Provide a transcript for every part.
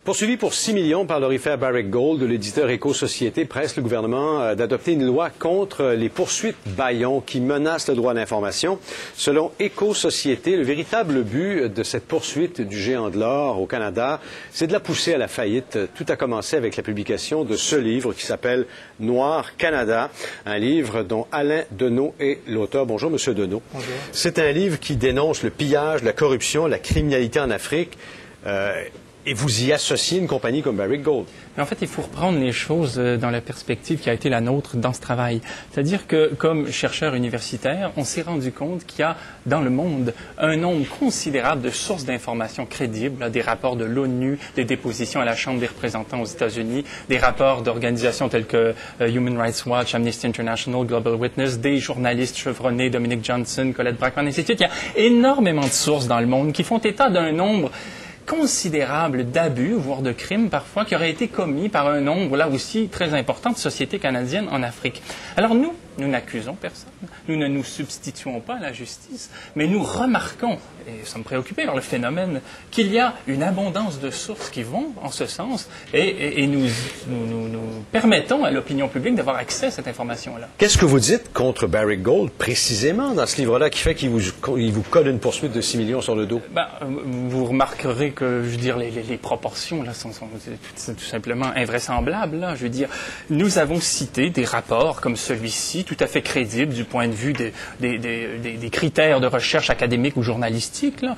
Poursuivi pour 6 millions par l'orifère Barrick Gold, l'éditeur Éco-Société presse le gouvernement d'adopter une loi contre les poursuites bâillons qui menacent le droit d'information. Selon Éco-Société, le véritable but de cette poursuite du géant de l'or au Canada, c'est de la pousser à la faillite. Tout a commencé avec la publication de ce livre qui s'appelle Noir Canada, un livre dont Alain Deneau est l'auteur. Bonjour, Monsieur Deneau. Bonjour. C'est un livre qui dénonce le pillage, la corruption, la criminalité en Afrique. Et vous y associez une compagnie comme Barrick Gold. Mais en fait, il faut reprendre les choses dans la perspective qui a été la nôtre dans ce travail. C'est-à-dire que, comme chercheur universitaire, on s'est rendu compte qu'il y a dans le monde un nombre considérable de sources d'informations crédibles, des rapports de l'ONU, des dépositions à la Chambre des représentants aux États-Unis, des rapports d'organisations telles que Human Rights Watch, Amnesty International, Global Witness, des journalistes chevronnés, Dominic Johnson, Colette Brackman, ainsi de suite. Il y a énormément de sources dans le monde qui font état d'un nombre considérable d'abus, voire de crimes parfois, qui auraient été commis par un nombre, là aussi, très important de sociétés canadiennes en Afrique. Alors nous n'accusons personne, nous ne nous substituons pas à la justice, mais nous remarquons, et ça me préoccupait par le phénomène, qu'il y a une abondance de sources qui vont en ce sens, et nous permettons à l'opinion publique d'avoir accès à cette information-là. Qu'est-ce que vous dites contre Barrick Gold, précisément, dans ce livre-là, qui fait qu'il vous colle une poursuite de 6 millions sur le dos? Vous remarquerez que, je veux dire, les proportions là, sont tout simplement invraisemblables. Là. Je veux dire, nous avons cité des rapports comme celui-ci, tout à fait crédibles du point de vue des critères de recherche académique ou journalistique, là.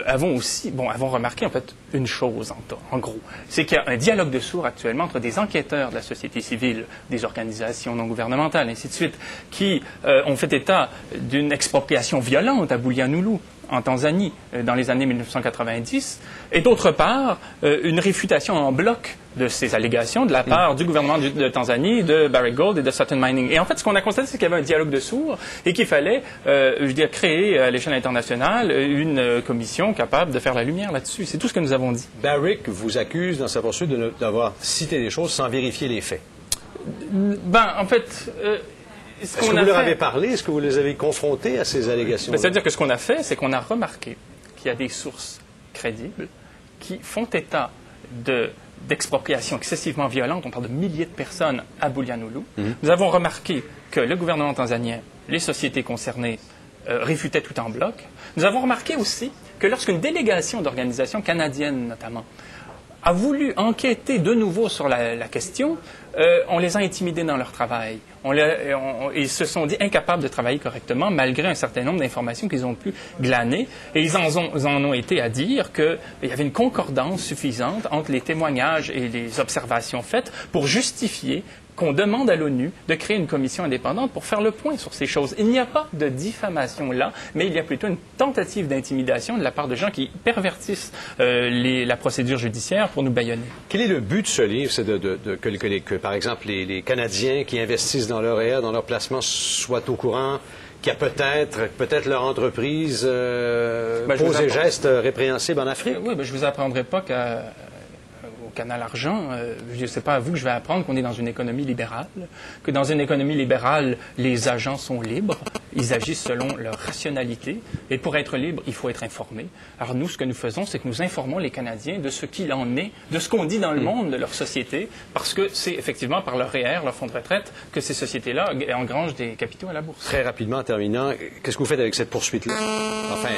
Avons remarqué en fait une chose en gros, c'est qu'il y a un dialogue de sourds actuellement entre des enquêteurs de la société civile, des organisations non gouvernementales, ainsi de suite, qui ont fait état d'une expropriation violente à Bulyanhulu, en Tanzanie, dans les années 1990, et d'autre part, une réfutation en bloc de ces allégations de la part du gouvernement de Tanzanie, de Barrick Gold et de Sutton Mining. Et en fait, ce qu'on a constaté, c'est qu'il y avait un dialogue de sourds et qu'il fallait, créer à l'échelle internationale une commission capable de faire la lumière là-dessus. C'est tout ce que nous avons dit. Barrick vous accuse dans sa poursuite d'avoir cité des choses sans vérifier les faits. En fait... Est-ce que vous leur avez parlé? Est-ce que vous les avez confrontés à ces allégations? C'est-à-dire que ce qu'on a fait, c'est qu'on a remarqué qu'il y a des sources crédibles qui font état d'expropriation excessivement violente. On parle de milliers de personnes à Bulyanhulu. Nous avons remarqué que le gouvernement tanzanien, les sociétés concernées, réfutaient tout en bloc. Nous avons remarqué aussi que lorsqu'une délégation d'organisations canadiennes, notamment, a voulu enquêter de nouveau sur la question, on les a intimidés dans leur travail. Ils se sont dit incapables de travailler correctement malgré un certain nombre d'informations qu'ils ont pu glaner. Et ils en ont été à dire qu'il y avait une concordance suffisante entre les témoignages et les observations faites pour justifier qu'on demande à l'ONU de créer une commission indépendante pour faire le point sur ces choses. Il n'y a pas de diffamation là, mais il y a plutôt une tentative d'intimidation de la part de gens qui pervertissent la procédure judiciaire pour nous bâillonner. Quel est le but de ce livre? C'est que, par exemple, les Canadiens qui investissent dans leur REER, dans leur placement, soient au courant qu'il y a peut-être leur entreprise pose des gestes répréhensibles en Afrique? Oui, je ne vous apprendrai pas au Canal Argent, je ne sais pas à vous que je vais apprendre qu'on est dans une économie libérale, que dans une économie libérale, les agents sont libres, ils agissent selon leur rationalité, et pour être libre, il faut être informé. Alors nous, ce que nous faisons, c'est que nous informons les Canadiens de ce qu'il en est, de ce qu'on dit dans le monde de leur société, parce que c'est effectivement par leur REER, leur fonds de retraite, que ces sociétés-là engrangent des capitaux à la bourse. Très rapidement, en terminant, qu'est-ce que vous faites avec cette poursuite-là? Enfin,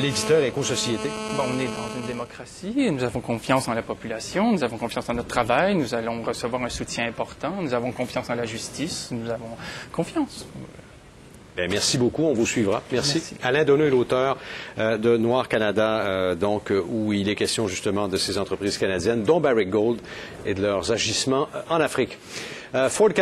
l'éditeur Éco-Société. On est dans une démocratie, nous avons confiance en la population, nous avons confiance en notre travail, nous allons recevoir un soutien important, nous avons confiance en la justice, nous avons confiance. Bien, merci beaucoup, on vous suivra. Merci. Alain Deneau est l'auteur de Noir Canada, où il est question justement de ces entreprises canadiennes, dont Barrick Gold, et de leurs agissements en Afrique. Ford Canada